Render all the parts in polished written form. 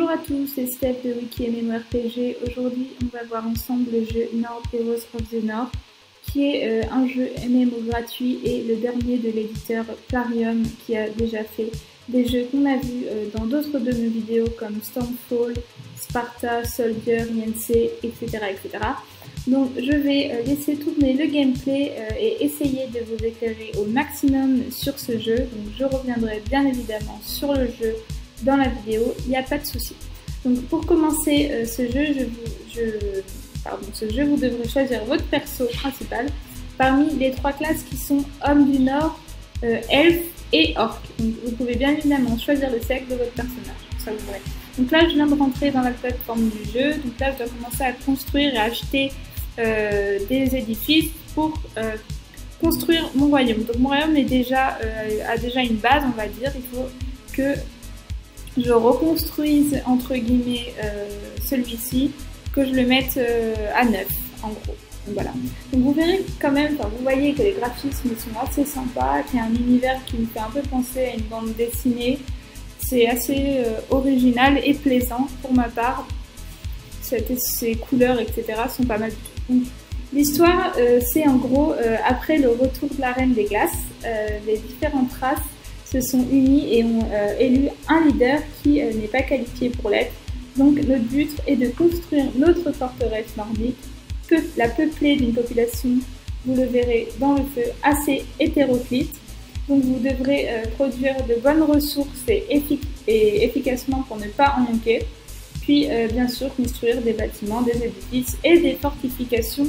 Bonjour à tous, c'est Steph de Wiki MMORPG. Aujourd'hui, on va voir ensemble le jeu North Heroes of the North, qui est un jeu MMO gratuit et le dernier de l'éditeur Plarium, qui a déjà fait des jeux qu'on a vus dans d'autres de nos vidéos comme Stormfall, Sparta, Soldier, Yense, etc. etc. Donc je vais laisser tourner le gameplay et essayer de vous éclairer au maximum sur ce jeu. Donc je reviendrai bien évidemment sur le jeu dans la vidéo, il n'y a pas de souci. Donc pour commencer ce jeu, vous devrez choisir votre perso principal parmi les trois classes qui sont Homme du Nord, Elfe et Orc. Donc vous pouvez bien évidemment choisir le sexe de votre personnage, ça vous verrez. Donc là je viens de rentrer dans la plateforme du jeu, donc là je dois commencer à construire et à acheter des édifices pour construire mon royaume. Donc mon royaume a déjà une base, on va dire. Il faut que je reconstruise entre guillemets celui-ci, que je le mette à neuf en gros. Donc voilà. Donc vous verrez quand même, vous voyez que les graphismes sont assez sympas, qu'il y a un univers qui me fait un peu penser à une bande dessinée. C'est assez original et plaisant pour ma part. Ces couleurs, etc. sont pas mal du tout. L'histoire, c'est en gros, après le retour de la Reine des Glaces, les différentes races se sont unies et ont élu un leader qui n'est pas qualifié pour l'être. Donc notre but est de construire notre forteresse nordique, que la peuplée d'une population, vous le verrez dans le feu, assez hétéroclite. Donc vous devrez produire de bonnes ressources et efficacement pour ne pas en manquer. Puis bien sûr construire des bâtiments, des édifices et des fortifications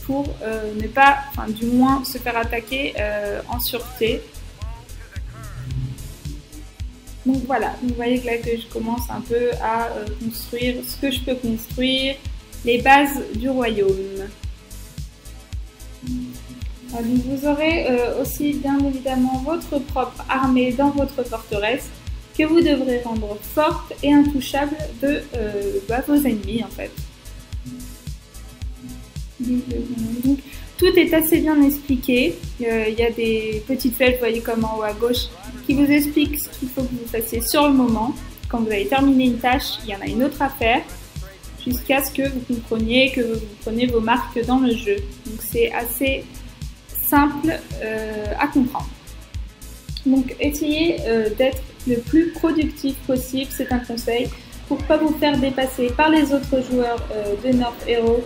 pour ne pas, du moins se faire attaquer en sûreté. Donc voilà, vous voyez que là que je commence un peu à construire ce que je peux construire, les bases du royaume. Donc vous aurez aussi bien évidemment votre propre armée dans votre forteresse, que vous devrez rendre forte et intouchable de vos ennemis en fait. Donc, tout est assez bien expliqué. Il y a des petites flèches, vous voyez comme en haut à gauche, qui vous expliquent ce qu'il faut que vous fassiez sur le moment. Quand vous avez terminé une tâche, il y en a une autre à faire, jusqu'à ce que vous compreniez, que vous preniez vos marques dans le jeu. Donc c'est assez simple à comprendre. Donc essayez d'être le plus productif possible, c'est un conseil, pour ne pas vous faire dépasser par les autres joueurs de North Heroes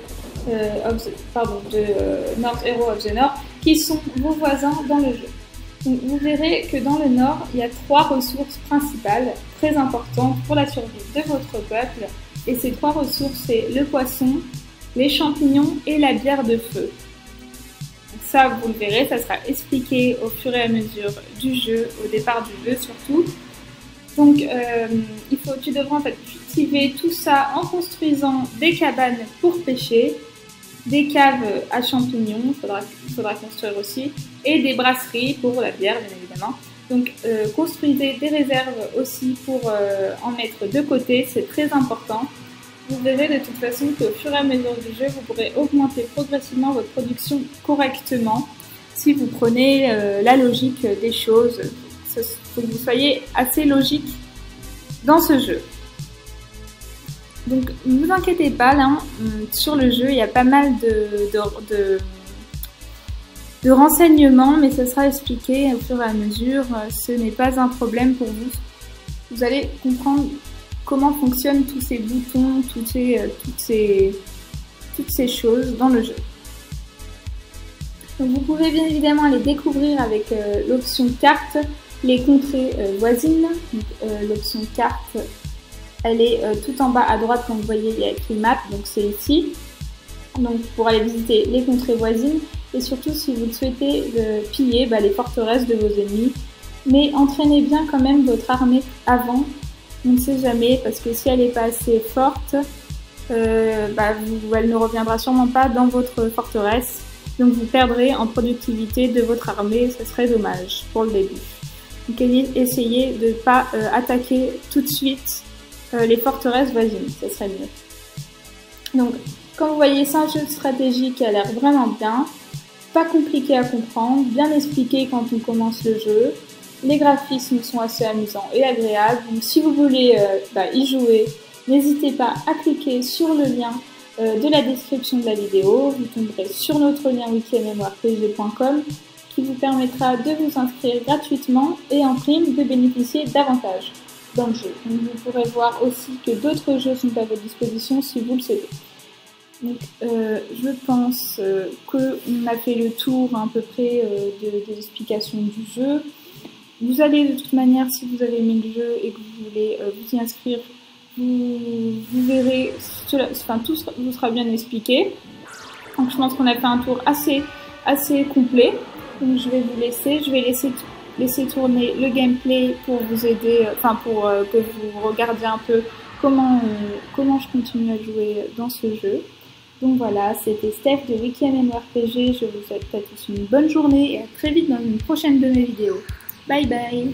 of the North, qui sont vos voisins dans le jeu. Donc, vous verrez que dans le Nord, il y a trois ressources principales, très importantes pour la survie de votre peuple. Et ces trois ressources, c'est le poisson, les champignons et la bière de feu. Donc ça, vous le verrez, ça sera expliqué au fur et à mesure du jeu, au départ du jeu surtout. Donc, tu devras en fait cultiver tout ça en construisant des cabanes pour pêcher, des caves à champignons, il faudra construire aussi, et des brasseries pour la bière, bien évidemment. Donc, construisez des réserves aussi pour en mettre de côté, c'est très important. Vous verrez de toute façon qu'au fur et à mesure du jeu, vous pourrez augmenter progressivement votre production correctement si vous prenez la logique des choses. Il faut que vous soyez assez logique dans ce jeu. Donc ne vous inquiétez pas, là, sur le jeu, il y a pas mal de renseignements, mais ça sera expliqué au fur et à mesure. Ce n'est pas un problème pour vous. Vous allez comprendre comment fonctionnent tous ces boutons, toutes ces choses dans le jeu. Donc vous pouvez bien évidemment aller découvrir avec l'option carte les contrées voisines. L'option carte, elle est tout en bas à droite, comme vous voyez, il y a écrit map, donc c'est ici. Donc pour aller visiter les contrées voisines et surtout si vous souhaitez piller les forteresses de vos ennemis. Mais entraînez bien quand même votre armée avant, on ne sait jamais, parce que si elle n'est pas assez forte, elle ne reviendra sûrement pas dans votre forteresse. Donc vous perdrez en productivité de votre armée, ce serait dommage pour le début. Donc essayez de ne pas attaquer tout de suite les forteresses voisines, ça serait mieux. Donc comme vous voyez, c'est un jeu de stratégie qui a l'air vraiment bien, pas compliqué à comprendre, bien expliqué quand on commence le jeu. Les graphismes sont assez amusants et agréables, donc si vous voulez y jouer N'hésitez pas à cliquer sur le lien de la description de la vidéo. Vous tomberez sur notre lien wikimemorpg.com qui vous permettra de vous inscrire gratuitement et en prime de bénéficier davantage dans le jeu. Donc, vous pourrez voir aussi que d'autres jeux sont à votre disposition si vous le souhaitez. Donc, je pense qu'on a fait le tour à peu près des explications du jeu. Vous allez de toute manière, si vous avez aimé le jeu et que vous voulez vous y inscrire, vous verrez, tout vous sera bien expliqué. Donc je pense qu'on a fait un tour assez complet. Donc je vais vous laisser, laisser tourner le gameplay pour vous aider, pour que vous regardiez un peu comment je continue à jouer dans ce jeu. Donc voilà, c'était Steph de WikiMMORPG. Je vous souhaite à tous une bonne journée et à très vite dans une prochaine de mes vidéos. Bye bye!